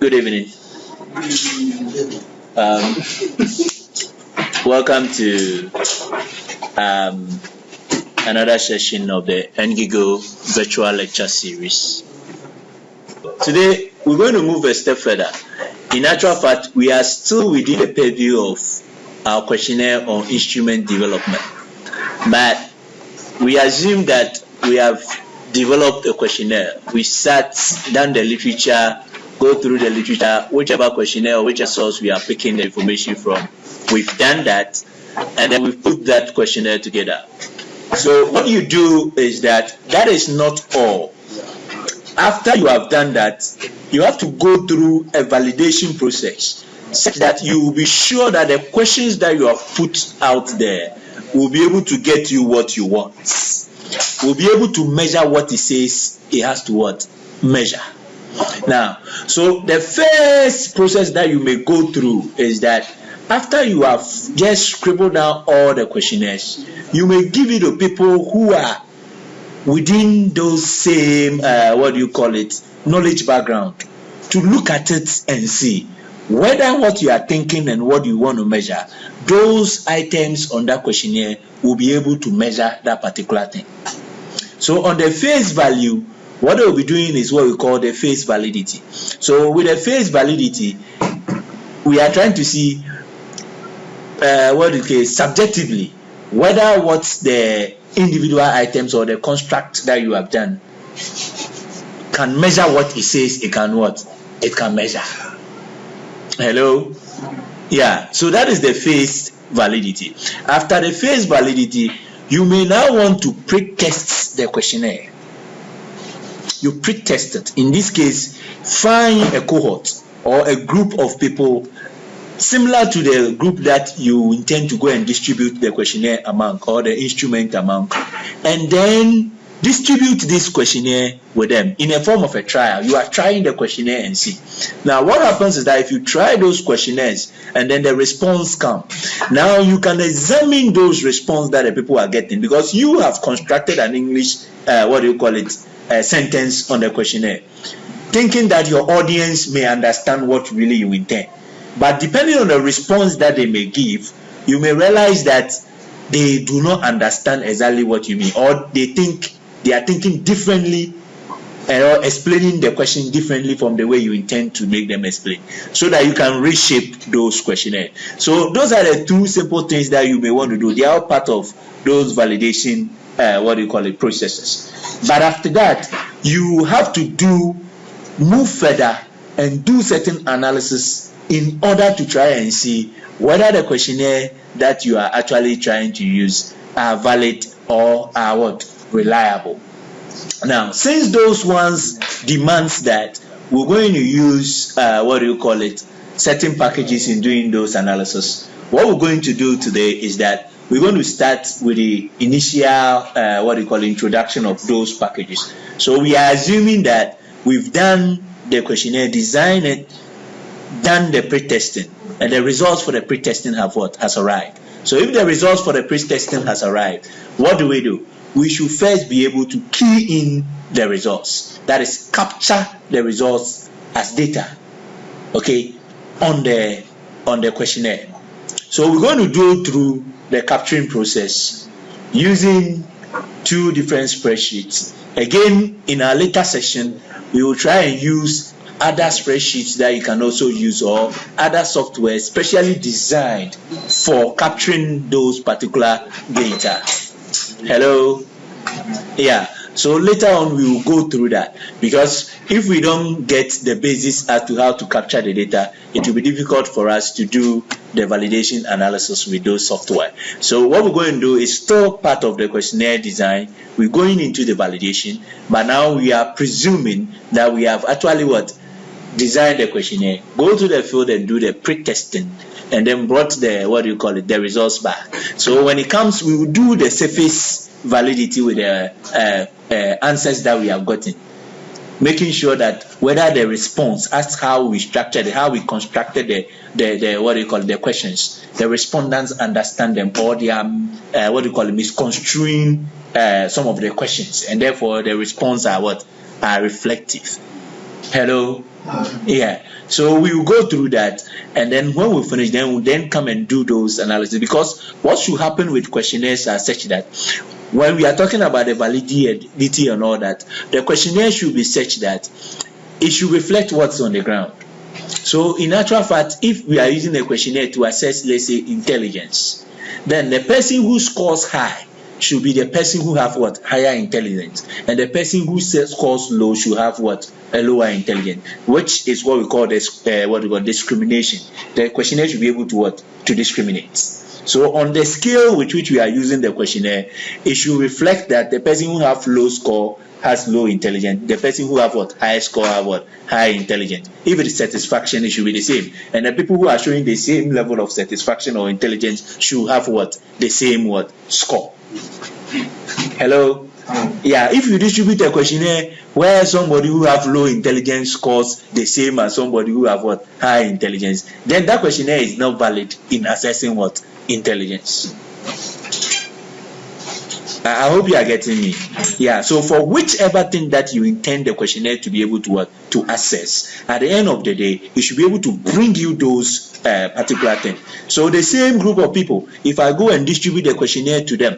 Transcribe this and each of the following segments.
Good evening. Welcome to another session of the NGIGO virtual lecture series. Today, we're going to move a step further. In actual fact, we are still within the purview of our questionnaire on instrument development. But we assume that we have developed a questionnaire. We sat down the literature, go through the literature, whichever questionnaire or whichever source we are picking the information from. We've done that, and then we've put that questionnaire together. So what you do is that is not all. After you have done that, you have to go through a validation process such that you will be sure that the questions that you have put out there will be able to get you what you want. Will be able to measure what it says it has to what? Measure. Now, so the first process that you may go through is that after you have just scribbled down all the questionnaires, you may give it to people who are within those same, knowledge background, to look at it and see whether what you are thinking and what you want to measure, those items on that questionnaire will be able to measure that particular thing. So on the face value, what they will be doing is what we call the face validity. So with the face validity, we are trying to see subjectively whether what the individual items or the construct that you have done can measure what it says it can measure. Hello? Yeah, so that is the face validity. After the face validity, you may now want to pre-test the questionnaire. You pre-test it. In this case, find a cohort or a group of people similar to the group that you intend to go and distribute the questionnaire among or the instrument among, and then distribute this questionnaire with them in a form of a trial. You are trying the questionnaire and see. Now, what happens is that if you try those questionnaires and then the response comes, now you can examine those responses that the people are getting, because you have constructed an English, sentence on the questionnaire, thinking that your audience may understand what really you intend. But depending on the response that they may give, you may realize that they do not understand exactly what you mean, or they are thinking differently or explaining the question differently from the way you intend to make them explain, so that you can reshape those questionnaires. So those are the two simple things that you may want to do. They are part of those validation processes. But after that, you have to move further and do certain analysis in order to try and see whether the questionnaire that you are actually trying to use are valid or are reliable. Now, since those ones demands that we're going to use certain packages in doing those analysis, what we're going to do today is that we're going to start with the initial introduction of those packages. So we are assuming that we've done the questionnaire, designed it, done the pre-testing, and the results for the pre-testing has arrived. So if the results for the pre-testing has arrived, what do? We should first be able to key in the results. That is, capture the results as data, on the questionnaire. So we're going to go through the capturing process using two different spreadsheets. Again, in our later session, we will try and use other spreadsheets that you can also use, or other software specially designed for capturing those particular data. Hello? Yeah. So later on we will go through that, because if we don't get the basis as to how to capture the data, it will be difficult for us to do the validation analysis with those software. So what we're going to do is still part of the questionnaire design. We're going into the validation, but now we are presuming that we have actually designed the questionnaire, go to the field and do the pre-testing, and then brought the results back. So when it comes, we will do the surface validity with the answers that we have gotten, making sure that whether the response, as how we structured it, how we constructed the questions, the respondents understand them, or they are misconstruing some of the questions, and therefore the response are reflective. Hello? Yeah. So we will go through that, and then when we finish, then we'll then come and do those analysis. Because what should happen with questionnaires are such that when we are talking about the validity and all that, the questionnaire should be such that it should reflect what's on the ground. So in actual fact, if we are using a questionnaire to assess, let's say, intelligence, then the person who scores high should be the person who have what? Higher intelligence. And the person who scores low should have what? A lower intelligence, which is what we call this discrimination. The questionnaire should be able to what? To discriminate. So on the scale with which we are using the questionnaire, it should reflect that the person who have low score has low intelligence. The person who have what? High score have what? High intelligence. If it is satisfaction, it should be the same. And the people who are showing the same level of satisfaction or intelligence should have what? The same what? Score. Hello? Yeah, if you distribute a questionnaire where somebody who have low intelligence scores the same as somebody who have what? High intelligence, then that questionnaire is not valid in assessing what? Intelligence. I hope you are getting me. Yeah, so for whichever thing that you intend the questionnaire to be able to what? To assess, at the end of the day, it should be able to bring you those particular things. So the same group of people, if I go and distribute the questionnaire to them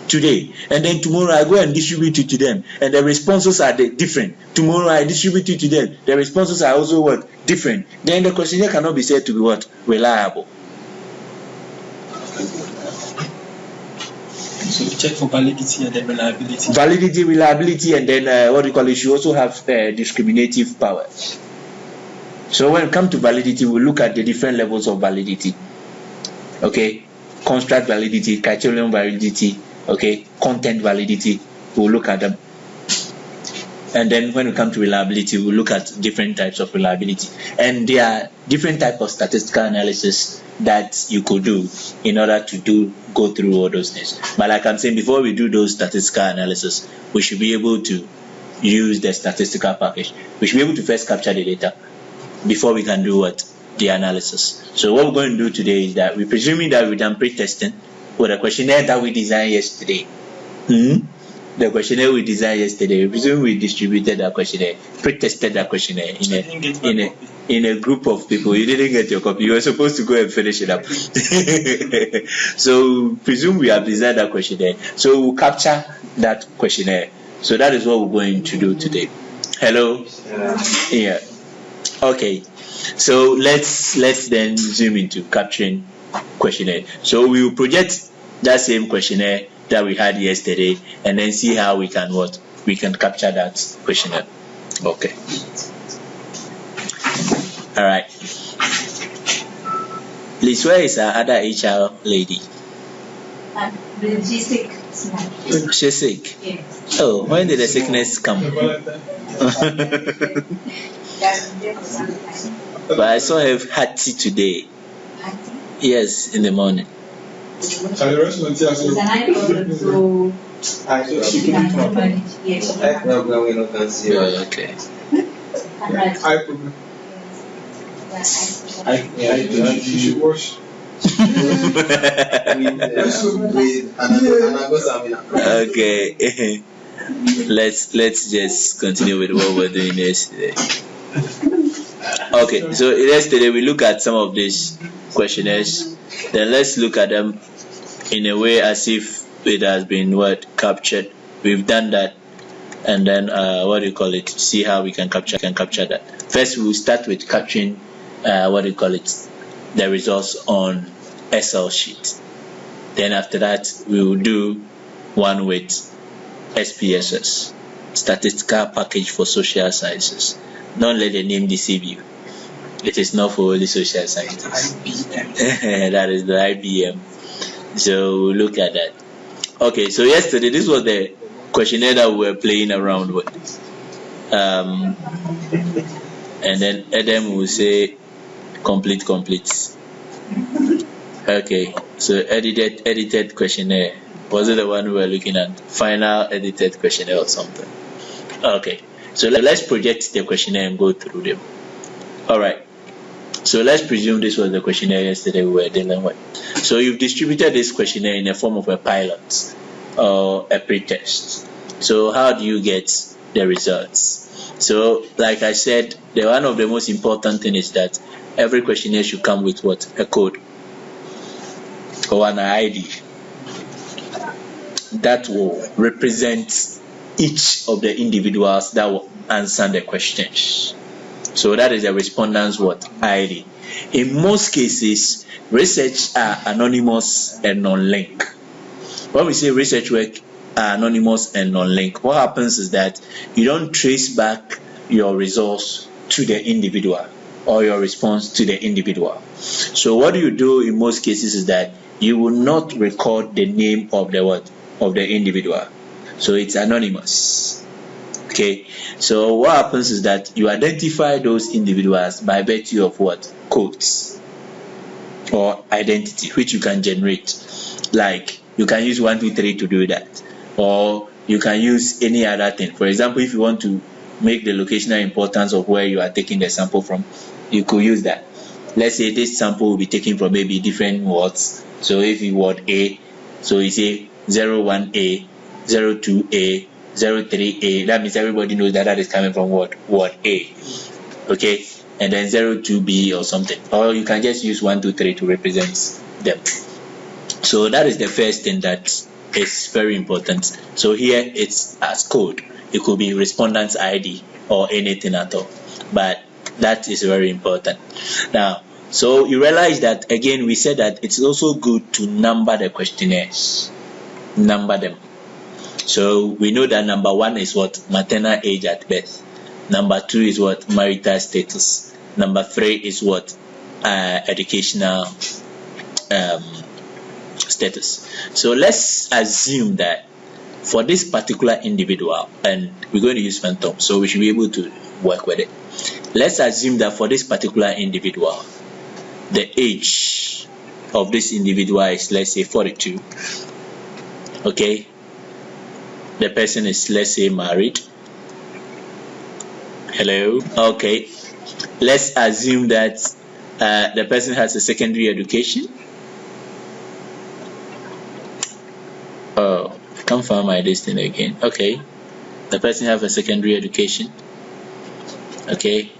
today, and then tomorrow I go and distribute it to them, and the responses are different. Tomorrow I distribute it to them, the responses are also what? Different. Then the questionnaire cannot be said to be what? Reliable. So we check for validity and then reliability. Validity, reliability, and then what do you call it? You also have discriminative power. So when it comes to validity, we look at the different levels of validity. Okay, construct validity, criterion validity. Okay, content validity. We'll look at them. And then when we come to reliability, we'll look at different types of reliability. And there are different types of statistical analysis that you could do in order to go through all those things. But like I'm saying, before we do those statistical analysis, we should be able to use the statistical package. We should be able to first capture the data before we can do what? The analysis. So what we're going to do today is that we're presuming that we've done pre-testing with a questionnaire that we designed yesterday. The questionnaire we designed yesterday, we presume we distributed that questionnaire, pre-tested that questionnaire in a group of people. You didn't get your copy. You were supposed to go and finish it up. So presume we have designed that questionnaire. So we'll capture that questionnaire. So that is what we're going to do today. Hello? Yeah. Okay. So let's then zoom into capturing questionnaire. So we will project that same questionnaire that we had yesterday and then see how we can capture that questionnaire. Okay. All right. Please, where is our other HR lady? She's sick. She's sick? Yes. Oh, when did the sickness come? But I saw her had tea today. Yes, in the morning. It's an eye problem, so she can manage. Yes. Okay. You should wash. Okay. Let's just continue with what we're doing yesterday. Okay, so yesterday we look at some of these questionnaires. Then let's look at them in a way as if it has been captured. We've done that, and then see how we can capture that. First, we'll start with capturing the results on Excel sheet. Then after that, we will do one with SPSS, Statistical Package for Social Sciences. Don't let the name deceive you. It is not for only social sciences. That is the IBM. So we'll look at that. Okay, so yesterday this was the questionnaire that we were playing around with. And then Adam will say complete. Okay, so edited questionnaire. Was it the one we were looking at? Final edited questionnaire or something? Okay, so let's project the questionnaire and go through them. Alright, so let's presume this was the questionnaire yesterday we were dealing with. So you've distributed this questionnaire in the form of a pilot or a pre-test. So how do you get the results? So, like I said, one of the most important thing is that every questionnaire should come with what? A code or an ID that will represent each of the individuals that will answer the questions. So that is the respondent's what? ID. In most cases, research are anonymous and non-linked. When we say research work are anonymous and non-linked, what happens is that you don't trace back your results to the individual or your response to the individual. So what you do in most cases is that you will not record the name of the what? Of the individual. So it's anonymous. Okay, so what happens is that you identify those individuals by virtue of what? Codes or identity, which you can generate. Like you can use 1, 2, 3 to do that, or you can use any other thing. For example, if you want to make the locational importance of where you are taking the sample from, you could use that. Let's say this sample will be taken from maybe different wards. So if you ward A, so you say 01A, 02A, 03A, that means everybody knows that is coming from what? Ward A. Okay, and then 02B or something. Or you can just use 1, 2, 3 to represent them. So that is the first thing that is very important. So here it's as code. It could be respondent's ID or anything at all. But that is very important. Now, so you realize that again we said that it's also good to number the questionnaires. Number them. So we know that number 1 is what? Maternal age at birth. Number 2 is what? Marital status. Number 3 is what? Educational status. So let's assume that for this particular individual, and we're going to use phantom, so we should be able to work with it. Let's assume that for this particular individual, the age of this individual is, let's say, 42. Okay, the person is, let's say, married. Hello. Okay, let's assume that the person has a secondary education. Oh, I can't find my listing again. Okay, the person has a secondary education. Okay,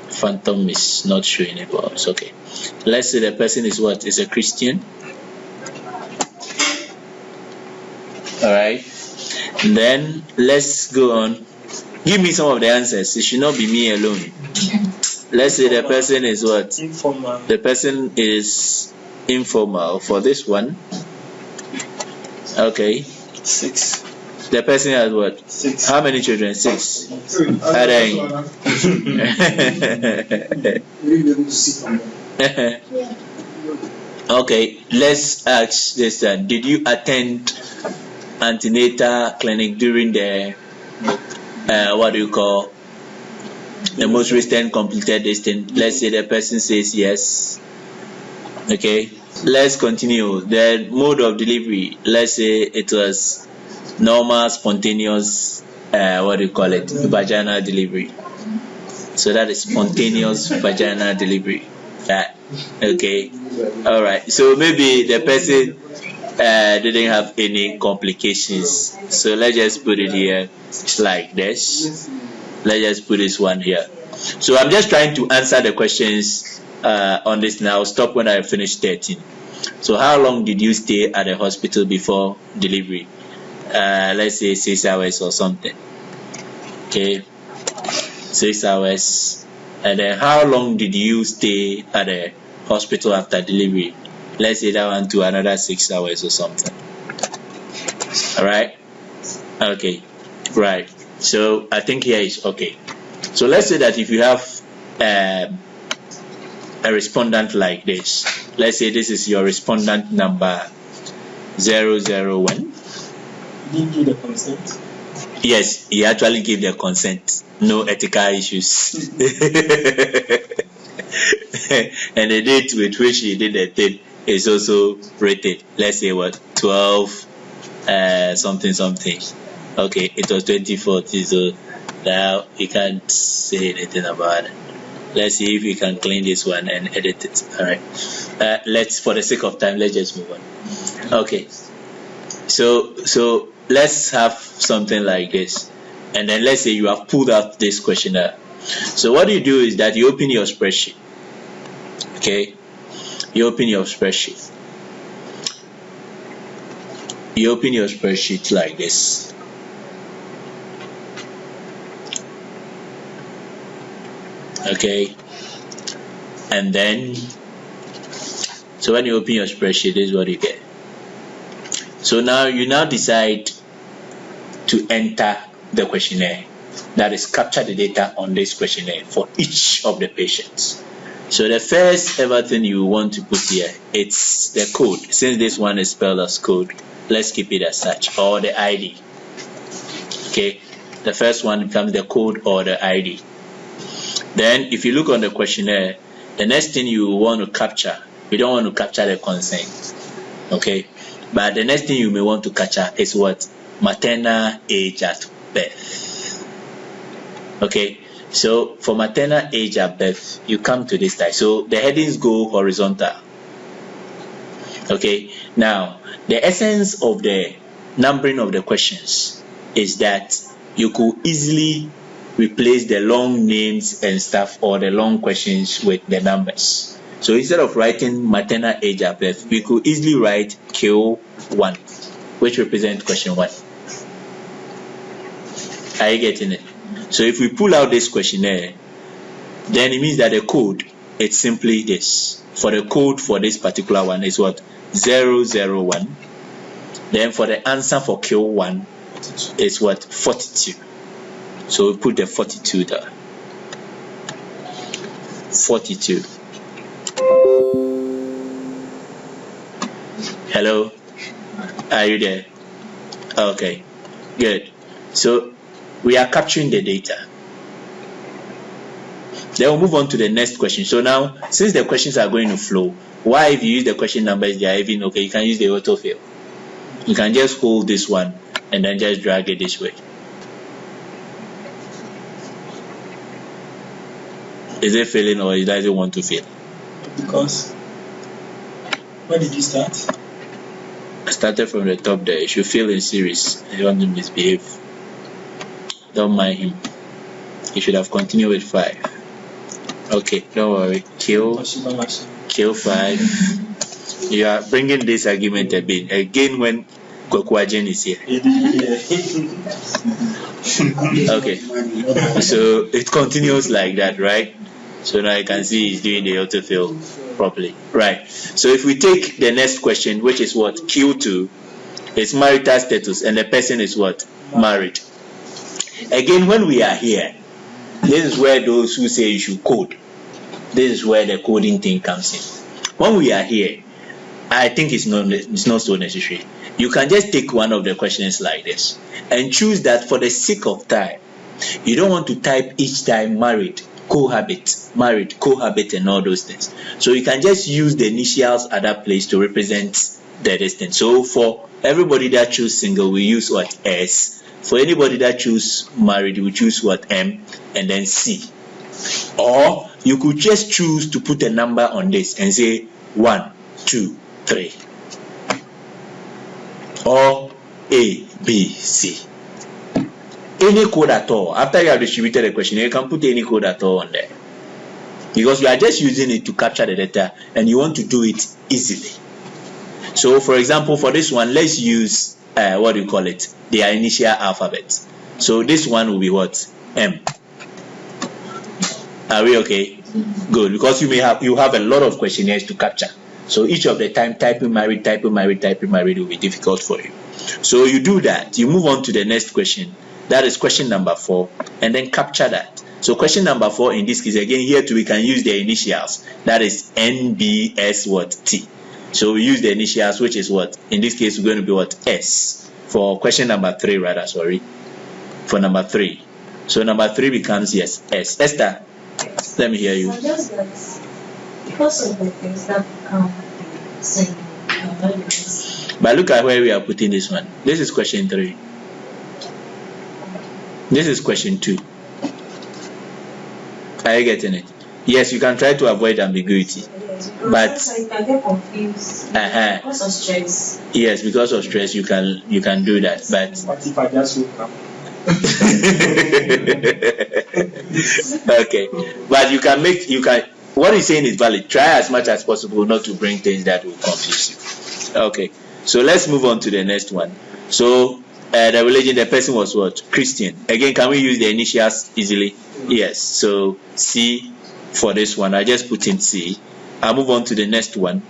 phantom is not showing it, but it's okay. Let's say the person is what? Is a Christian. All right, and then let's go on. Give me some of the answers. It should not be me alone. Let's say the person is what? Informal. The person is informal for this one. Okay. 6. The person has what? 6. How many children? 6. Okay, let's ask this. Did you attend antenatal clinic during the what do you call the most recent completed this thing? Let's say the person says yes. Okay, let's continue. The mode of delivery, let's say it was normal, spontaneous, what do you call it? Vaginal delivery. So that is spontaneous vaginal delivery. Okay, all right. So maybe the person didn't have any complications. So let's just put it here like this. Let's just put this one here. So I'm just trying to answer the questions on this now. Stop when I finish 13. So how long did you stay at the hospital before delivery? Let's say 6 hours or something. Okay, 6 hours. And then how long did you stay at the hospital after delivery? Let's say that one to another 6 hours or something. All right. Okay, right. So I think here is okay. So let's say that if you have a respondent like this, let's say this is your respondent number 001. Did you give the consent? Yes, he actually gave the consent. No ethical issues. And the date with which he did the thing is also rated. Let's say what? 12 something. Okay, it was 2040, so now he can't say anything about it. Let's see if we can clean this one and edit it. All right. Let's, for the sake of time, let's just move on. Okay. So let's have something like this. and then let's say you have pulled out this questionnaire. So what you do is that you open your spreadsheet. Okay, you open your spreadsheet. You open your spreadsheet like this. Okay, and then so when you open your spreadsheet, this is what you get. So now you decide to enter the questionnaire, that is capture the data on this questionnaire for each of the patients. So the first ever thing you want to put here, it's the code. Since this one is spelled as code, let's keep it as such, or the ID. Okay, the first one becomes the code or the ID. Then if you look on the questionnaire, the next thing you want to capture, you don't want to capture the consent. Okay, but the next thing you may want to capture is what? Maternal age at birth. Okay, so for maternal age at birth, you come to this type. So the headings go horizontal. Okay, now the essence of the numbering of the questions is that you could easily replace the long names and stuff or the long questions with the numbers. So instead of writing maternal age at birth, we could easily write Q1, which represents question 1. Are you getting it? So if we pull out this questionnaire, then it means that the code, it's simply this. For the code for this particular one is what? 001. Then for the answer for Q1 is what? 42. So we put the 42 there. 42. Hello? Are you there? Okay, good. So we are capturing the data. Then we'll move on to the next question. So now, since the questions are going to flow, why if you use the question numbers, they are even okay, you can use the autofill. You can just hold this one and then just drag it this way. Is it filling or it doesn't want to fill? Because where did you start? I started from the top there. It should fill in series. I don't want to misbehave. Don't mind him. He should have continued with 5. Okay, don't worry. Kill 5. You are bringing this argument a bit again when Kwekwajen is here. Okay, so it continues like that, right? So now you can see he's doing the autofill properly, right? So if we take the next question, which is what? Q2, it's marital status, and the person is what? Married. Again, when we are here, this is where those who say you should code, this is where the coding thing comes in. When we are here, I think it's not so necessary. You can just take one of the questions like this and choose that for the sake of time. You don't want to type each time married, cohabit, and all those things. So you can just use the initials at that place to represent the distance. So for everybody that choose single, we use what? S. For anybody that choose married, we choose what? M, and then C. Or you could just choose to put a number on this and say 1, 2, 3. Or A, B, C. Any code at all. After you have distributed the question, you can put any code at all on there. Because you are just using it to capture the data and you want to do it easily. So for example, for this one, let's use what do you call it? Their initial alphabet. So this one will be what? M. Are we okay? Good, because you have a lot of questionnaires to capture. So each of the time typing married will be difficult for you. So you do that. You move on to the next question. That is question number 4, and then capture that. So question number 4 in this case, again here too we can use the initials. That is NBS what? T. So we use the initials, which is what? In this case, we're going to be what? S. For question number 3, rather, sorry. For number 3. So number 3 becomes yes, S. Esther, let me hear you. So just that because of the things that become saying, but look at where we are putting this one. This is question 3. This is question 2. Are you getting it? Yes, you can try to avoid ambiguity. But you can get confused because of stress. Yes, because of stress you can do that. But what if I just woke up? Okay, but you can what he's saying is valid. Try as much as possible not to bring things that will confuse you. Okay, so let's move on to the next one. So the religion, the person was what? Christian. Again, can we use the initials easily? Yes. So C for this one. I just put in C. I'll move on to the next one.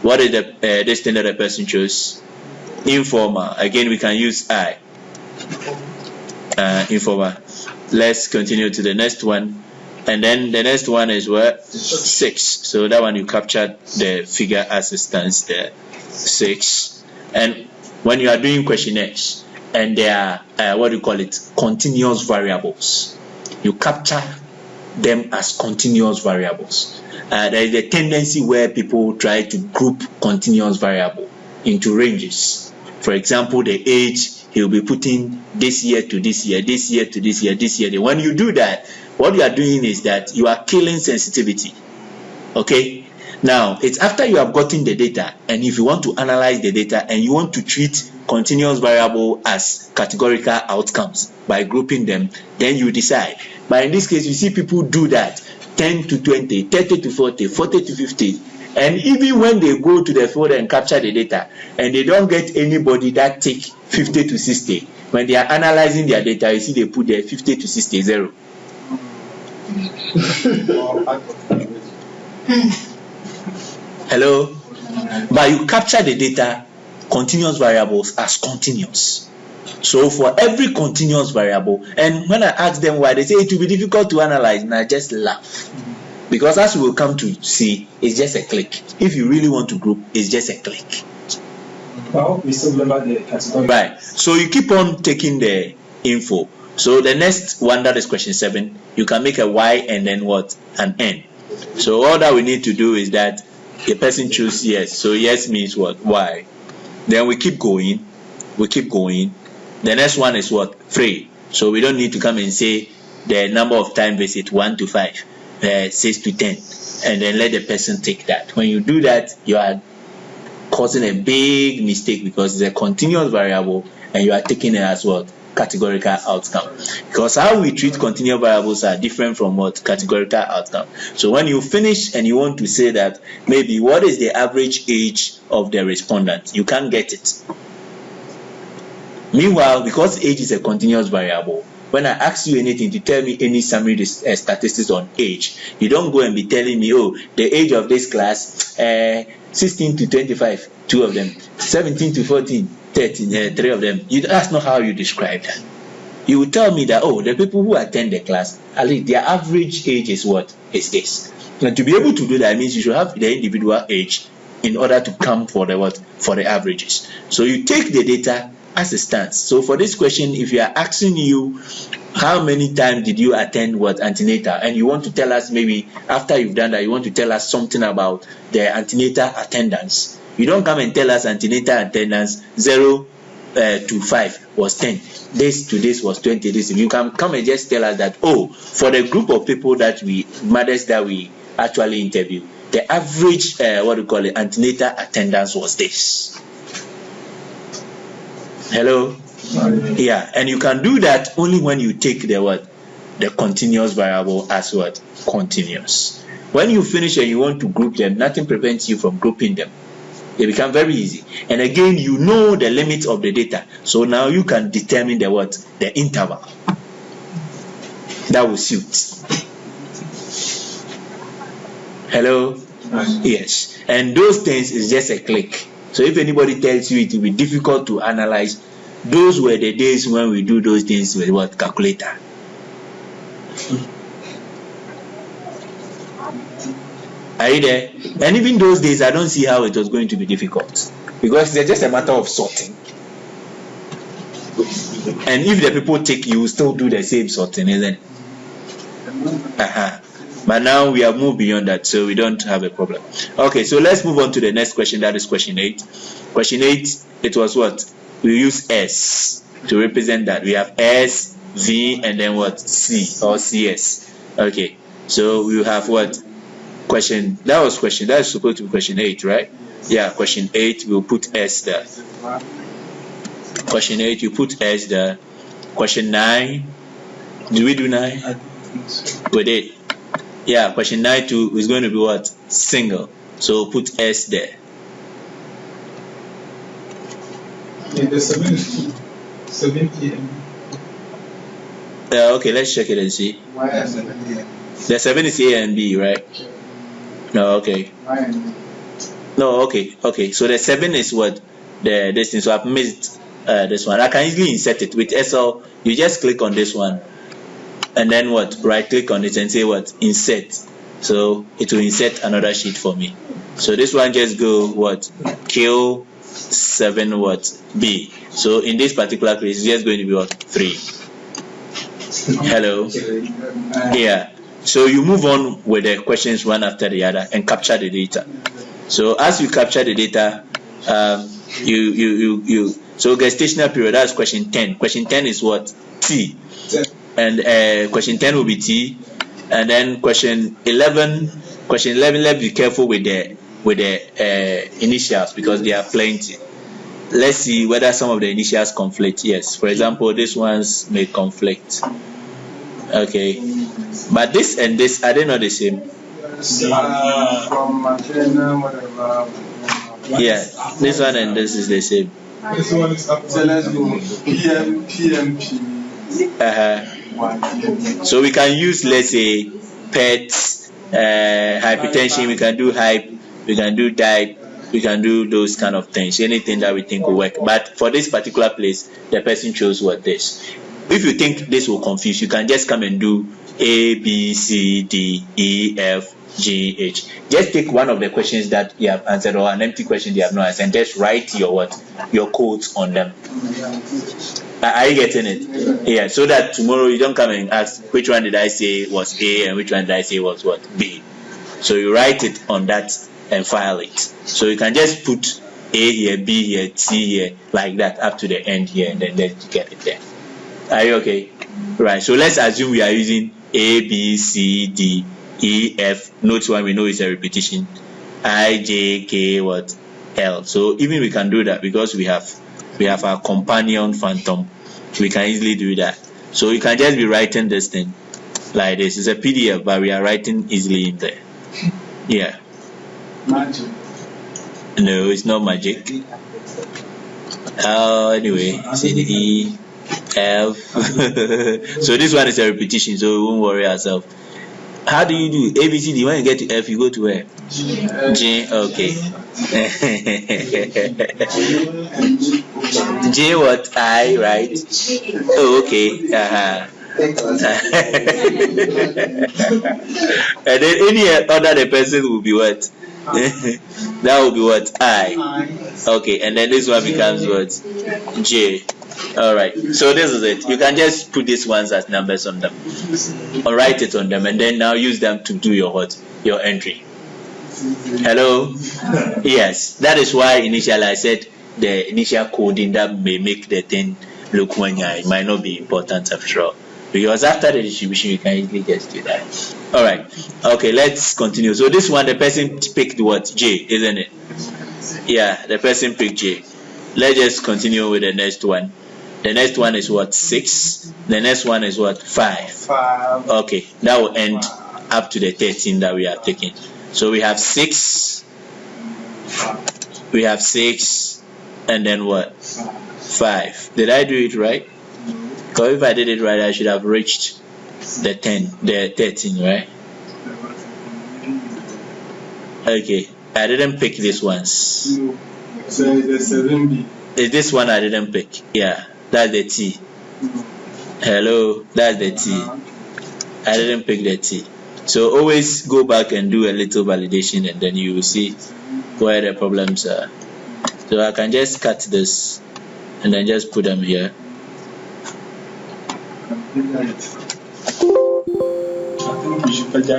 What is the this thing that the person chose? Informal. Again, we can use I. Informal. Let's continue to the next one. And then the next one is what? 6. So that one you captured the figure as it stands there. 6. And when you are doing questionnaires and there are what do you call it? Continuous variables. You capture them as continuous variables. There is a tendency where people try to group continuous variable into ranges. For example, the age, he'll be putting this year to this year, this year to this year, this year. When you do that, what you are doing is that you are killing sensitivity. Okay? Now, it's after you have gotten the data, and if you want to analyze the data and you want to treat continuous variable as categorical outcomes by grouping them, then you decide. But in this case, you see people do that 10 to 20, 30 to 40, 40 to 50. And even when they go to the folder and capture the data and they don't get anybody that take 50 to 60, when they are analyzing their data, you see they put there 50 to 60, 0. Hello? But you capture the data, continuous variables as continuous. So for every continuous variable, and when I ask them why, they say it will be difficult to analyze, and I just laugh. Because as we will come to see, it's just a click. If you really want to group, it's just a click. Well, we still remember the category. Right. So you keep on taking the info. So the next one, that is question 7, you can make a Y and then what? An N. So all that we need to do is that the person choose yes. So yes means what? Y. Then we keep going. We keep going. The next one is what? 3. So we don't need to come and say the number of time visit 1 to 5, 6 to 10, and then let the person take that. When you do that, you are causing a big mistake because it's a continuous variable and you are taking it as what? Categorical outcome. Because how we treat continuous variables are different from what? Categorical outcome. So when you finish and you want to say that maybe what is the average age of the respondent, you can't get it. Meanwhile, because age is a continuous variable, when I ask you anything to tell me any summary statistics on age, you don't go and be telling me, oh, the age of this class, 16 to 25, 2 of them, 17 to 14, 13, 3 of them. That's not how you describe that. You will tell me that, oh, the people who attend the class, at least their average age is what? Is this. And to be able to do that means you should have the individual age in order to come for the what? For the averages. So you take the data as it stands. So for this question, if you are asking you how many times did you attend what antenatal, and you want to tell us maybe after you've done that, you want to tell us something about the antenatal attendance. You don't come and tell us antenatal attendance 0 to 5 was 10, this to this was 20. This you can come and just tell us that, oh, for the group of people that mothers that we actually interview, the average antenatal attendance was this. Hello? Yeah, and you can do that only when you take the continuous variable as what? Continuous. When you finish and you want to group them, nothing prevents you from grouping them. They become very easy. And again, you know the limit of the data. So now you can determine the interval that will suit. Hello? Yes. And those things is just a click. So if anybody tells you it will be difficult to analyze, those were the days when we do those things with what? Calculator. Are you there? And even those days, I don't see how it was going to be difficult. Because it's just a matter of sorting. And if the people take, you will still do the same sorting, isn't it? But now we have moved beyond that, so we don't have a problem. Okay, so let's move on to the next question. That is question 8. Question 8, it was what? We use S to represent that. We have S, V, and then what? C or CS. Okay, so we have what? Question. That is supposed to be question 8, right? Yeah, question 8, we'll put S there. Question 8, you put S there. Question 9. Did we do 9? We did. Yeah, question 9 too is going to be what? Single. So put S there. Yeah, the 7 is 2. 7 p.m. Okay, let's check it and see. Why are 7 a.m.? The 7 is A and B, right? No, okay. Why am No, okay. So the 7 is what? The distance. So I've missed this one. I can easily insert it with SL. You just click on this one, and then what? Right click on it and say what? Insert. So it will insert another sheet for me. So this one just go what? Kill 7 what? B. So in this particular case, it's just going to be what? 3. Hello. Yeah. So you move on with the questions one after the other and capture the data. So as you capture the data, so gestational period, that's question 10. Question 10 is what? T. And question 10 will be T. And then question 11, let's be careful with the initials because there are plenty. Let's see whether some of the initials conflict. Yes, for example, these ones may conflict. Okay, but this and this, are they not the same? from maternal, whatever. Yeah, this one and this is the same. This one is up. So let's go PMP. 1 p.m. So we can use, let's say, pets, hypertension. We can do hype. We can do diet. We can do those kind of things. Anything that we think will work. But for this particular place, the person chose what this. If you think this will confuse, you can just come and do A, B, C, D, E, F, G, H. Just take one of the questions that you have answered or an empty question you have not answered and just write your codes on them. Are you getting it? Yeah, so that tomorrow you don't come and ask which one did I say was A and which one did I say was what? B. So you write it on that and file it. So you can just put A here, B here, C here, like that up to the end here, and then you get it there. Are you okay? Right. So let's assume we are using A, B, C, D, E, F. Note one we know is a repetition. I, J, K, what? L. So even we can do that because we have our companion phantom. We can easily do that. So you can just be writing this thing like this. It's a PDF, but we are writing easily in there. Yeah. Magic. No, it's not magic. Anyway, C, D, E, F. So this one is a repetition, so we won't worry ourselves. How do you do A, B, C, D? When you get to F, you go to where? G. Okay. J what? I, right? Oh, okay. And then any other the person will be what? That will be what? I. Okay, and then this one becomes what? J. Alright, so this is it. You can just put these ones as numbers on them or write it on them and then now use them to do your what? Your entry. Hello? Yes, that is why initially I said the initial coding that may make the thing look when it might not be important after all. Because after the distribution, you can easily just do that. Alright, okay, let's continue. So this one, the person picked what? J, isn't it? Yeah, the person picked J. Let's just continue with the next one. The next one is what? 6. The next one is what? 5. Okay, that will end up to the 13 that we are taking. So we have 6. We have 6. And then what? 5. Did I do it right? Because if I did it right, I should have reached the 13, right? Okay, I didn't pick this ones. So the 7B. Is this one I didn't pick? Yeah, that's the T. Hello, that's the T. I didn't pick the T. So always go back and do a little validation and then you will see where the problems are. So I can just cut this and then just put them here. I think we should put it.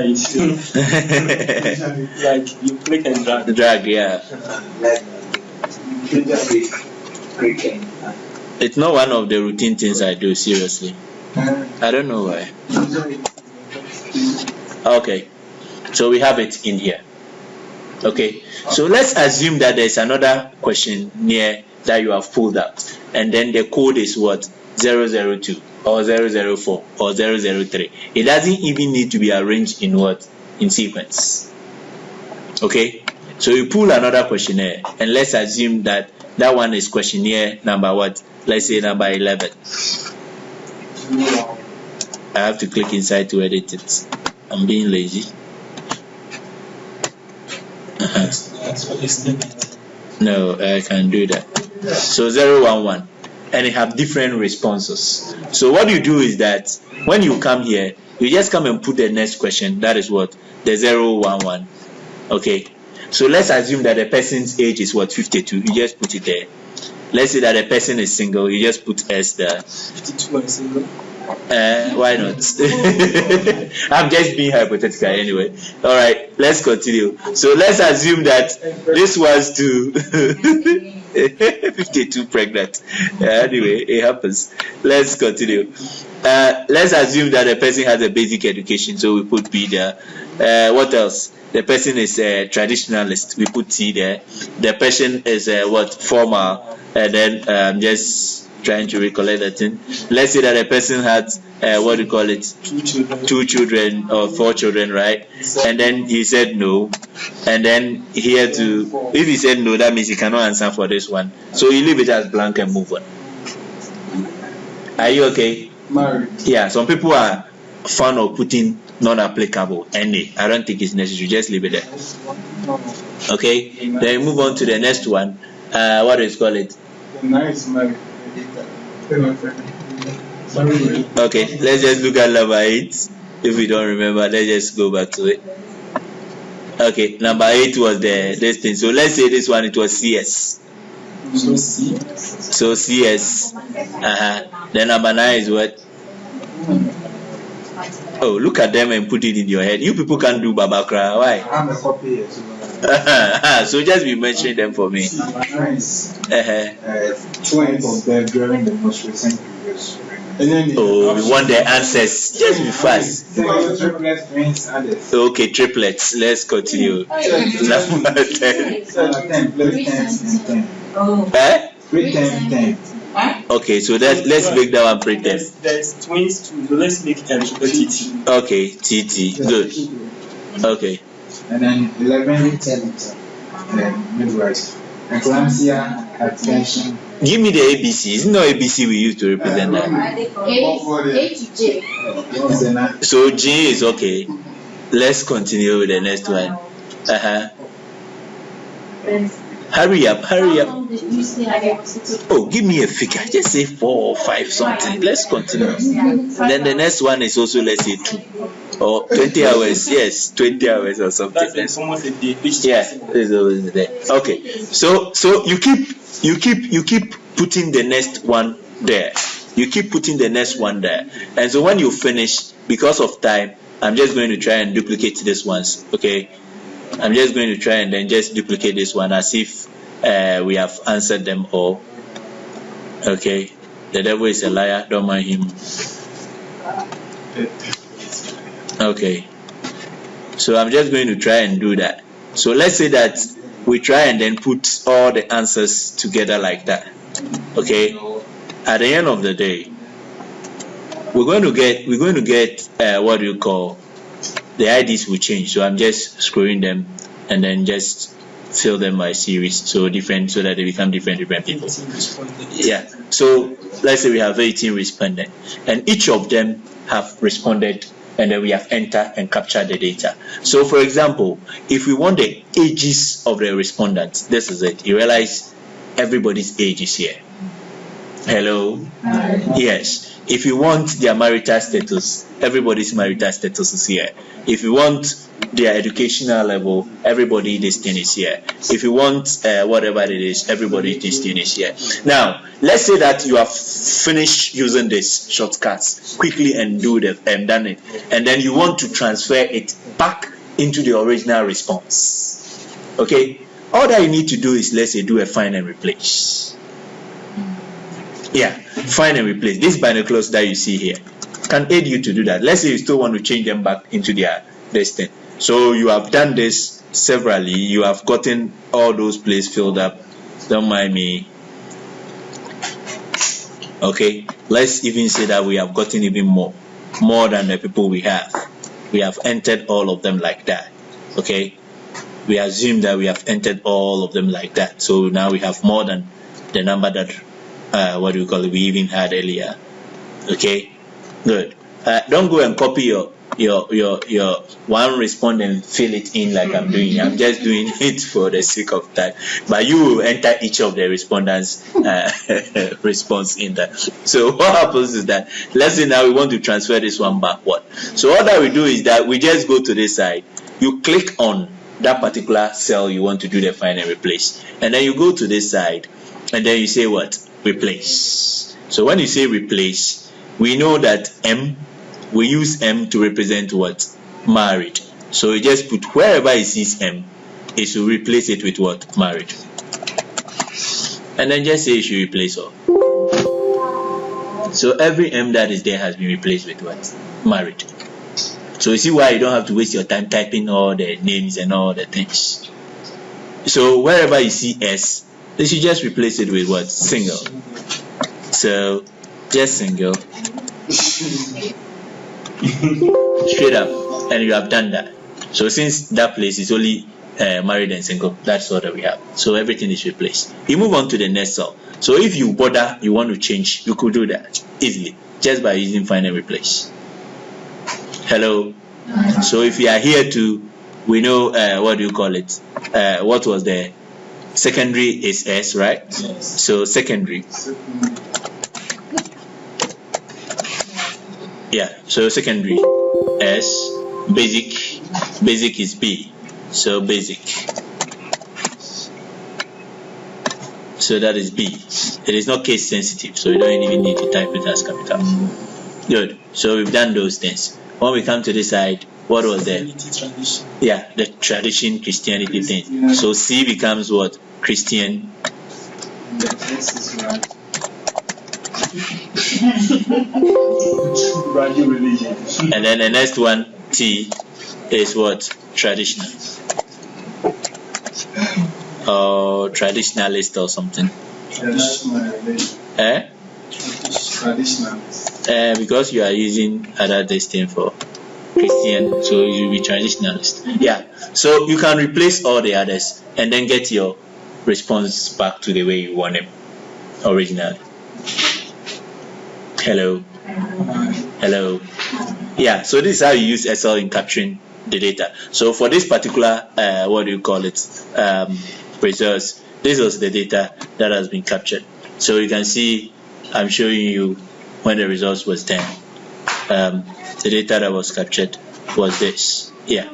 Like you click and drag. Drag, yeah. It's not one of the routine things I do, seriously. I don't know why. Okay, so we have it in here. Okay, so let's assume that there's another question near that you have pulled out, and then the code is what? 002 or 004 or 003. It doesn't even need to be arranged in what? In sequence. Okay, so you pull another questionnaire, and let's assume that that one is questionnaire number what? Let's say number 11. I have to click inside to edit it. I'm being lazy. No, I can do that. So 011, and it have different responses. So what you do is that when you come here, you just come and put the next question. That is what? The 011. Okay, so let's assume that the person's age is what? 52. You just put it there. Let's say that the person is single. You just put S there. 52 and single. Why not? I'm just being hypothetical anyway. All right, let's continue. So let's assume that this was to 52 pregnant. Anyway, it happens. Let's continue. Let's assume that the person has a basic education, so we put B there. What else? The person is a traditionalist. We put T there. The person is what? Formal. And then just trying to recollect that thing. Let's say that a person had what do you call it? 2 children or 4 children, right? And then he said no. And then he had to, if he said no, that means he cannot answer for this one. So you leave it as blank and move on. Are you okay? Married. Yeah, some people are fond of putting non-applicable. Any, I don't think it's necessary. Just leave it there. Okay. Then move on to the next one. What do you call it? Nice married. Okay, let's just look at number 8. If we don't remember, let's just go back to it. Okay, number 8 was this thing. So let's say this one, it was CS. So C. So CS. Then number 9 is what? Oh, look at them and put it in your head. You people can't do Babakra. Why? I have a copy here. So just be mentioning them for me. Twins of them during the most recent previous. Oh, we want the answers. Just be fast. Triplets, twins, others. Okay, triplets. Let's continue. Number 10. 10, 10. Eh? 3, 10, 10. Okay, so let's make that one pretend. There's twins too. So let's make it a triple TT. Okay, TT. Good. Okay. And then 11, 10, midwives. Eclampsia, hypertension. Give me the ABC. Isn't no ABC we use to represent that? A to J. So G is okay. Let's continue with the next one. Hurry up. Oh, give me a figure. Just say 4 or 5 something. Let's continue. Then the next one is also, let's say 2 or 20 hours. Yes, 20 hours or something. That's almost a day. Yeah, it's always there. Okay, so you keep putting the next one there. You keep putting the next one there, and so when you finish, because of time, I'm just going to try and duplicate this ones. Okay, I'm just going to try and then just duplicate this one as if we have answered them all. Okay, the devil is a liar. Don't mind him. Okay, so I'm just going to try and do that. So let's say that we try and then put all the answers together like that. Okay, at the end of the day, we're going to get what do you call, the IDs will change. So I'm just screwing them and then just fill them by series, so that they become different people. Yeah, so let's say we have 18 respondents, and each of them have responded, and then we have entered and captured the data. So for example, if we want the ages of the respondents, this is it. You realize everybody's age is here. Hello? Yes. If you want their marital status, everybody's marital status is here. If you want their educational level, everybody this thing is here. If you want whatever it is, everybody this thing is here. Now, let's say that you have finished using this shortcuts quickly and done it, and then you want to transfer it back into the original response. Okay, all that you need to do is, let's say, do a find and replace. Yeah, find and replace. These binoculars that you see here can aid you to do that. Let's say you still want to change them back into their destiny. So you have done this severally. You have gotten all those places filled up. Don't mind me. Okay, let's even say that we have gotten even more than the people we have. We have entered all of them like that. Okay, we assume that we have entered all of them like that. So now we have more than the number that we even had earlier. Okay, good. Don't go and copy your one respond and fill it in like I'm doing. I'm just doing it for the sake of that. But you will enter each of the respondents' response in there. So what happens is that, let's say now we want to transfer this one backward. So all that we do is that we just go to this side. You click on that particular cell you want to do the find and replace, and then you go to this side, and then you say what? Replace. So when you say replace, we know that we use M to represent what? Married. So you just put wherever it sees M, it should replace it with what? Married. And then just say it should replace all. So every M that is there has been replaced with what? Married. So you see why you don't have to waste your time typing all the names and all the things. So wherever you see S, you should just replace it with what? Single. So just single. Straight up, and you have done that. So since that place is only married and single, that's all that we have. So everything is replaced. You move on to the next cell. So if you want to change, you could do that easily just by using find and replace. Hello. So if you are here to, we know what what was the secondary is S, right? Yes. So secondary. Yeah, so secondary S, basic is B, so basic. So that is B. It is not case sensitive, so you don't even need to type it as capital. Good. So we've done those things. When we come to this side, what was there? Tradition. Yeah, the tradition, Christianity thing. So C becomes what? Christian. The S is right. Brand religion. And then the next one, T, is what? Traditional. Or traditionalist or something. Traditionalist. Traditionalist. Because you are using other destined for Christian, so you'll be traditionalist. Yeah. So you can replace all the others and then get your response back to the way you want them originally. Hello. Hello. Yeah, so this is how you use SL in capturing the data. So for this particular results, this was the data that has been captured. So you can see I'm showing you when the results was 10. The data that was captured was this. Yeah.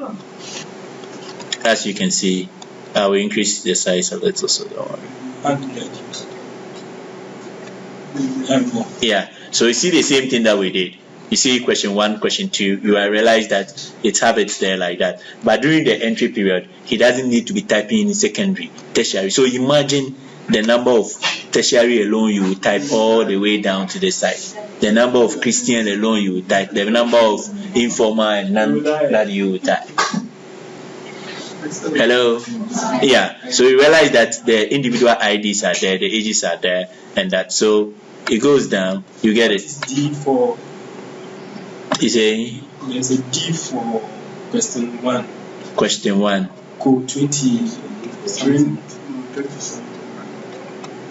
As you can see, I will increase the size a little, so don't worry. Yeah, so you see the same thing that we did. You see question 1, question 2, you will realize that it habits there like that. But during the entry period, he doesn't need to be typing in secondary, tertiary. So imagine the number of tertiary alone you will type all the way down to the side. The number of Christian alone you will type. The number of informal and none that you will type. Hello? Yeah, so you realize that the individual IDs are there, the ages are there, and that. So it goes down, you get it. D for. Is a. There's a D for question 1. Question 1. Code 20.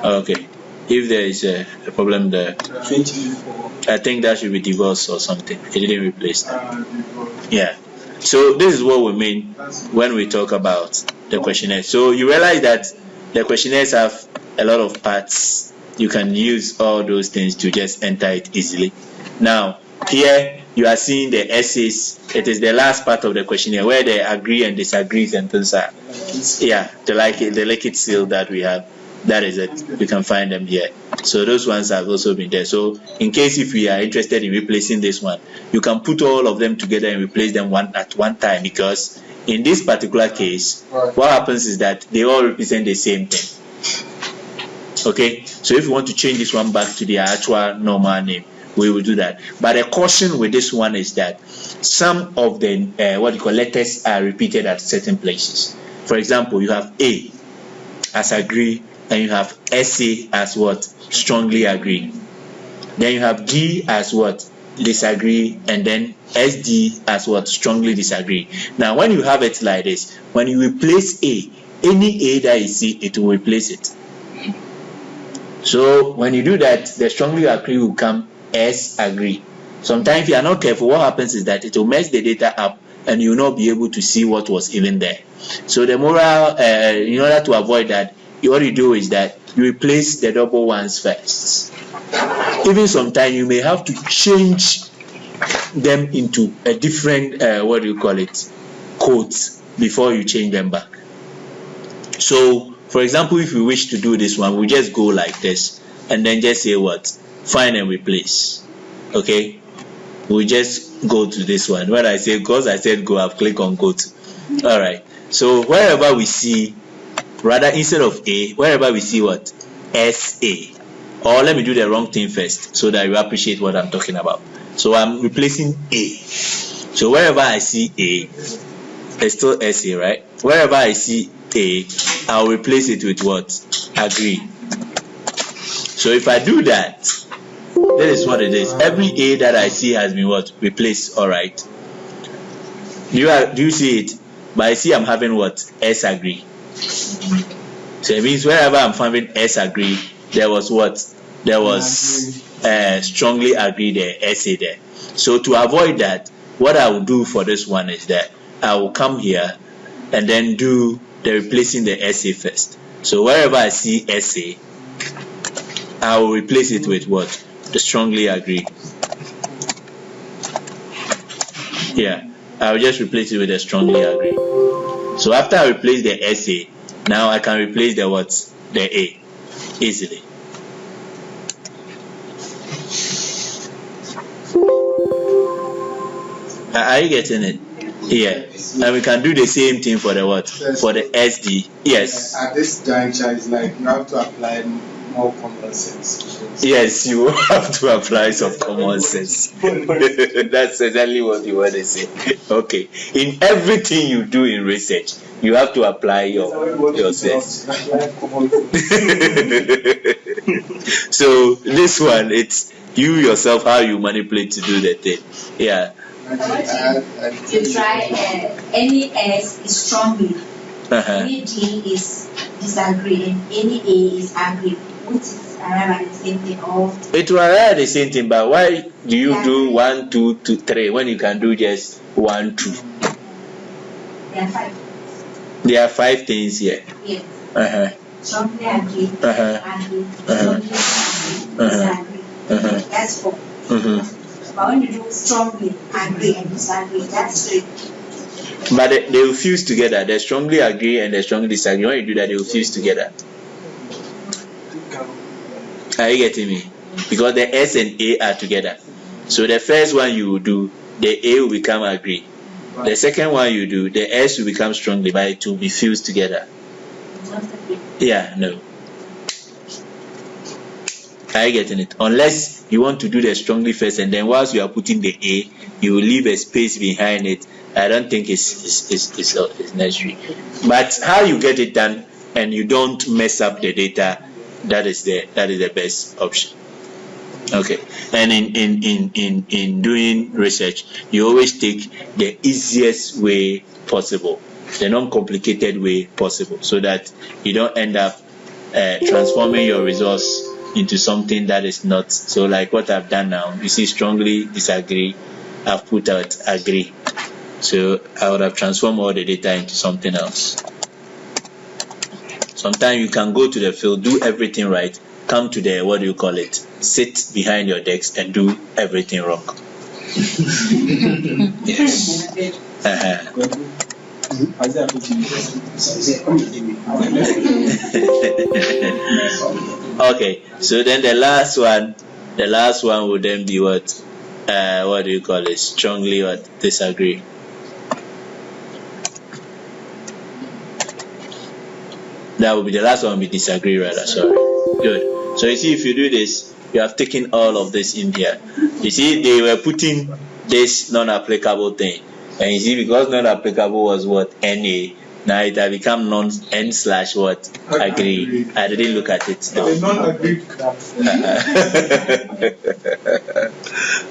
Okay. If there is a problem there, 24. I think that should be divorce or something. It didn't replace that. Yeah. So this is what we mean when we talk about the questionnaire. So you realize that the questionnaires have a lot of parts. You can use all those things to just enter it easily. Now, here you are seeing the essays. It is the last part of the questionnaire where they agree and disagrees and things are. Yeah, the like it seal that we have. That is it. You can find them here. So those ones have also been there. So in case if we are interested in replacing this one, you can put all of them together and replace them at one time, because in this particular case, what happens is that they all represent the same thing. Okay, so if you want to change this one back to the actual normal name, we will do that. But the caution with this one is that some of the letters are repeated at certain places. For example, you have A as agree, and you have SA as what? Strongly agree. Then you have D as what? Disagree, and then SD as what? Strongly disagree. Now when you have it like this, when you replace A, any A that you see, it will replace it. So when you do that, the strongly agree will become S agree. Sometimes if you are not careful, what happens is that it will mess the data up and you will not be able to see what was even there. So the moral, in order to avoid that, what you do is that you replace the double ones first. Even sometimes you may have to change them into a different codes before you change them back. So for example, if we wish to do this one, we just go like this and then just say what? Find and replace. Okay, we just go to this one. When I say because I said go, I've clicked on go to. All right, so wherever we see, rather instead of A, wherever we see what? SA. Or let me do the wrong thing first so that you appreciate what I'm talking about. So I'm replacing A. So wherever I see A, it's still SA, right? Wherever I see A, I'll replace it with what? Agree. So if I do that, this is what it is. Every A that I see has been what? Replaced. All right. Do you see it? But I see I'm having what? S agree. So it means wherever I'm having S agree, there was what? There was strongly agree there, SA there. So to avoid that, what I will do for this one is that I will come here and then do the replacing the SA first. So wherever I see SA, I will replace it with what? The strongly agree. Yeah, I will just replace it with the strongly agree. So after I replace the SA, now I can replace the what? The A easily. Are you getting it? Yeah. And we can do the same thing for the what? Yes. For the SD. Yes. At this juncture, it's like you have to apply more common sense. Yes, you have to apply some common sense. That's exactly what you want to say. Okay. In everything you do in research, you have to apply your sense. So this one, it's you yourself how you manipulate to do the thing. Yeah. You try any S is strongly, any D is disagree, and any A is agree. Which is around the same thing. Or it will arrive the same thing, but why do you do 1, 2, 2, 3 when you can do just 1, 2? there are 5. There are 5 things here. Yes. Strongly agree, agree, strongly disagree. That's 4. But when you do strongly agree and disagree, that's 3. But they will fuse together. They strongly agree and they strongly disagree. When you do that, they will fuse together. Are you getting me? Because the S and A are together. So the first one you will do, the A will become agree. The second one you do, the S will become strongly, but it will be fused together. Yeah, no. Are you getting it? Unless you want to do the strongly first, and then whilst you are putting the A, you will leave a space behind it. I don't think it's necessary. But how you get it done and you don't mess up the data, that is the best option. Okay. And in doing research, you always take the easiest way possible, the non-complicated way possible, so that you don't end up transforming your results into something that is not. So like what I've done now, you see strongly disagree, I've put out agree. So I would have transformed all the data into something else. Sometimes you can go to the field, do everything right, come to the sit behind your desk and do everything wrong. Yes. Okay, so then the last one would then be what? Strongly disagree. That would be the last one. Will be disagree, rather. Sorry. Good. So you see, if you do this, you have taken all of this in here. You see, they were putting this non-applicable thing, and you see, because non-applicable was what? NA. Now it has become N/what? Agree. I didn't look at it. No.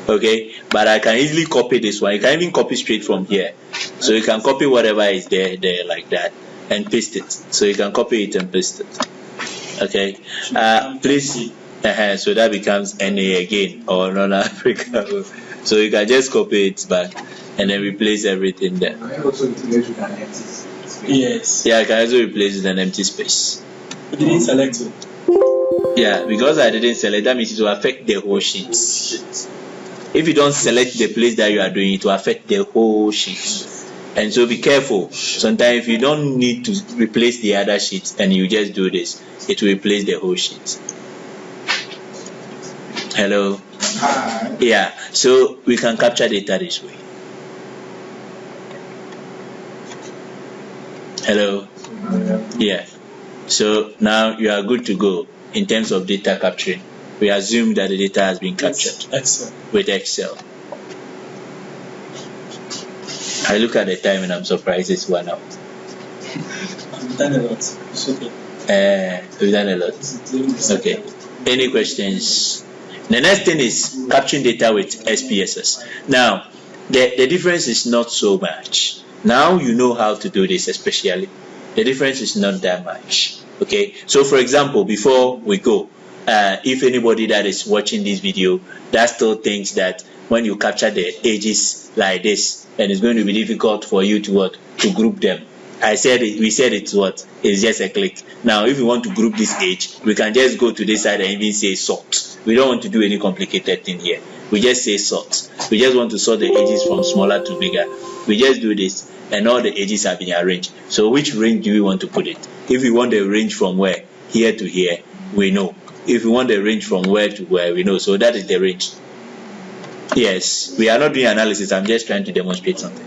Okay, but I can easily copy this one. You can even copy straight from here. So you can copy whatever is there like that and paste it. So you can copy it and paste it. Okay, please. So that becomes NA again or non-Africa. So you can just copy it back and then replace everything there. Yes. Yeah, I can also replace it with an empty space. You didn't select it. Yeah, because I didn't select, that means it will affect the whole sheet. If you don't select the place that you are doing, it will affect the whole sheet. And so be careful. Sometimes if you don't need to replace the other sheet and you just do this, it will replace the whole sheet. Hello? Hi. Yeah, so we can capture data this way. Hello? Yeah. So now you are good to go in terms of data capturing. We assume that the data has been captured with Excel. I look at the time and I'm surprised it's 1 hour. We've done a lot. It's okay. We've done a lot. Okay. Any questions? The next thing is capturing data with SPSS. Now, the difference is not so much. Now you know how to do this, especially. The difference is not that much. Okay. So, for example, before we go, if anybody that is watching this video that still thinks that when you capture the ages like this, and it's going to be difficult for you to group them. We said it's it's just a click. Now, if you want to group this age, we can just go to this side and even say sort. We don't want to do any complicated thing here. We just say sort. We just want to sort the ages from smaller to bigger. We just do this, and all the ages have been arranged. So, which range do we want to put it? If we want the range from where here to here, we know. If we want the range from where to where, we know. So that is the range. Yes, we are not doing analysis. I'm just trying to demonstrate something.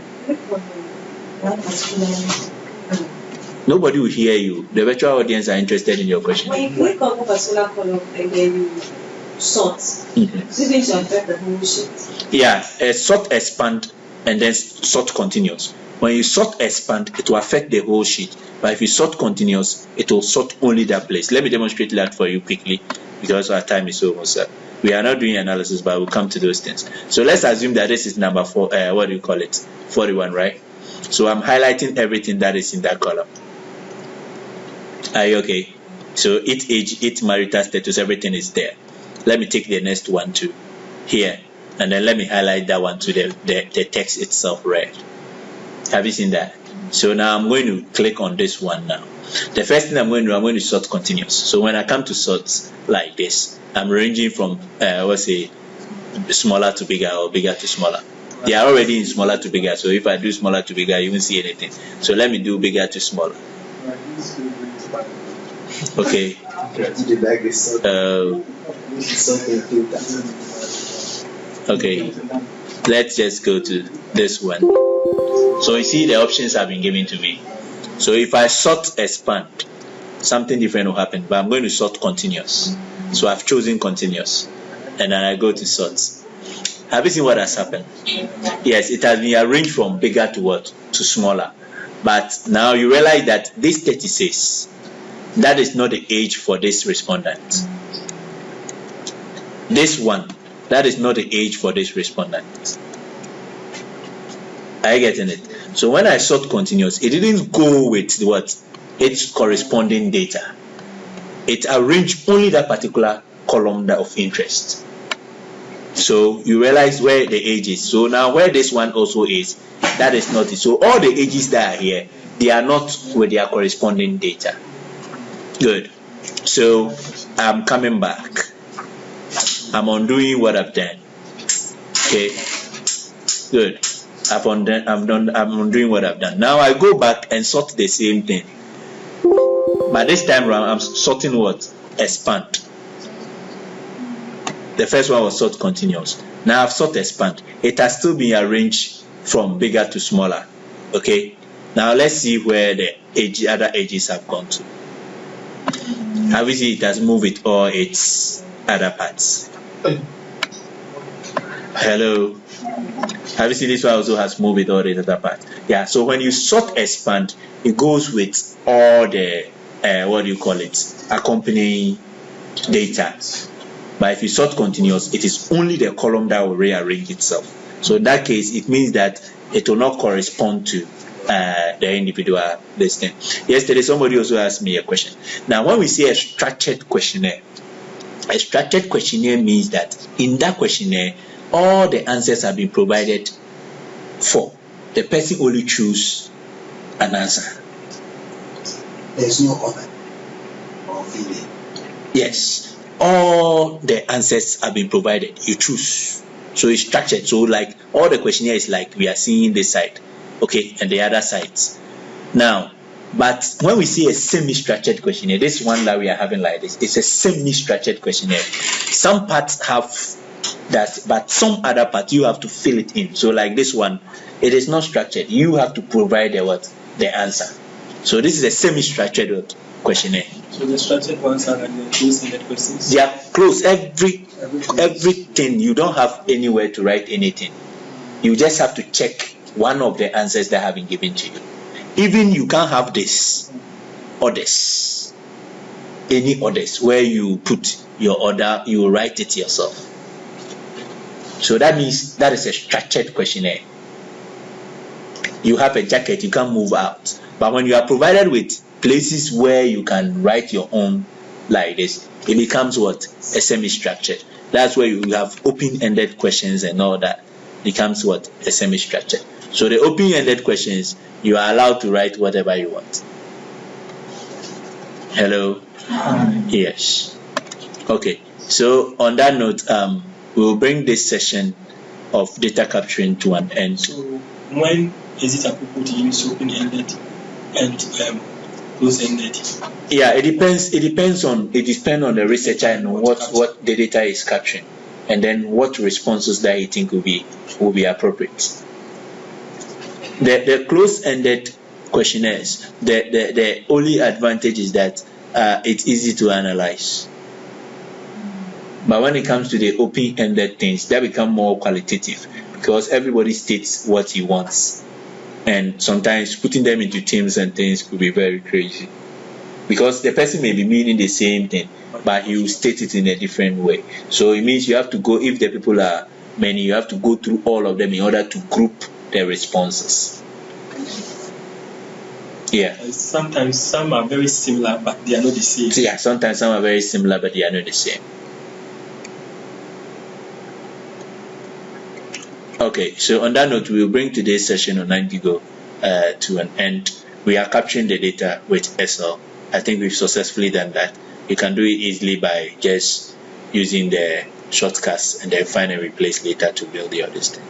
Nobody will hear you. The virtual audience are interested in your question. When you click on a particular column and then you sort, so this will affect the whole sheet. Yeah, sort, expand, and then sort continuous. When you sort, expand, it will affect the whole sheet. But if you sort continuous, it will sort only that place. Let me demonstrate that for you quickly because our time is almost up. We are not doing analysis, but we'll come to those things. So let's assume that this is number 41, right? So I'm highlighting everything that is in that column. Are you okay? So each age, each marital status, everything is there. Let me take the next one to here, and then let me highlight that one to the text itself, red. Have you seen that? So now I'm going to click on this one now. The first thing I'm going to sort continuous. So when I come to sort like this, I'm ranging from smaller to bigger or bigger to smaller. They are already in smaller to bigger, so if I do smaller to bigger, you won't see anything. So let me do bigger to smaller. Okay. Okay. Let's just go to this one. So you see the options have been given to me. So if I sort expand, something different will happen, but I'm going to sort continuous. So I've chosen continuous, and then I go to sort. Have you seen what has happened? Yes, it has been arranged from bigger to to smaller. But now you realize that this 36, that is not the age for this respondent. This one, that is not the age for this respondent. Are you getting it? So when I sort continuous, it didn't go with its corresponding data. It arranged only that particular column of interest. So you realize where the age is. So now where this one also is, that is not it. So all the ages that are here, they are not with their corresponding data. Good. So I'm coming back. I'm undoing what I've done. Okay. Good. I'm undoing what I've done. Now I go back and sort the same thing. But this time around, I'm sorting what? Expand. The first one was sort continuous. Now I've sort expand. It has still been arranged from bigger to smaller. Okay. Now let's see where the other ages have gone to. Have you seen it has moved with all its other parts? Hello. Have you seen this one also has moved with all the other parts? Yeah. So when you sort expand, it goes with all the accompanying data. But if you sort continuous, it is only the column that will rearrange itself. So in that case, it means that it will not correspond to the individual listing. Yesterday, somebody also asked me a question. Now, when we say a structured questionnaire means that in that questionnaire, all the answers have been provided for. The person only choose an answer. There's no other or female. Yes, all the answers have been provided. You choose. So it's structured. So like all the questionnaire is like we are seeing this side, okay, and the other sides. Now, but when we see a semi-structured questionnaire, this one that we are having like this, it's a semi-structured questionnaire. Some parts have that, but some other parts you have to fill it in. So like this one, it is not structured. You have to provide the answer. So this is a semi-structured questionnaire. So the structured ones are like the close-ended questions? They are close. Everything. You don't have anywhere to write anything. You just have to check one of the answers that have been given to you. Even you can't have this, others. Any others where you put your order, you write it yourself. So that means that is a structured questionnaire. You have a jacket, you can't move out. But when you are provided with places where you can write your own like this, it becomes what? A semi-structured. That's where you have open-ended questions and all that. Becomes what? A semi-structured. So the open-ended questions, you are allowed to write whatever you want. Hello? Yes. Okay. So on that note, we will bring this session of data capturing to an end. So when is it appropriate to use open-ended and close-ended? Yeah, it depends on the researcher and what the data is capturing, and then what responses that you think will be appropriate. The close-ended questionnaires, the only advantage is that it's easy to analyze. But when it comes to the open-ended things, that become more qualitative because everybody states what he wants. And sometimes putting them into teams and things could be very crazy. Because the person may be meaning the same thing, but he will state it in a different way. So it means you have to go, if the people are many, you have to go through all of them in order to group their responses. Yeah. Sometimes some are very similar, but they are not the same. So yeah, sometimes some are very similar, but they are not the same. Okay, so on that note, we will bring today's session on 9GIGO to an end. We are capturing the data with SL. I think we've successfully done that. You can do it easily by just using the shortcuts and then find and replace later to build your listing.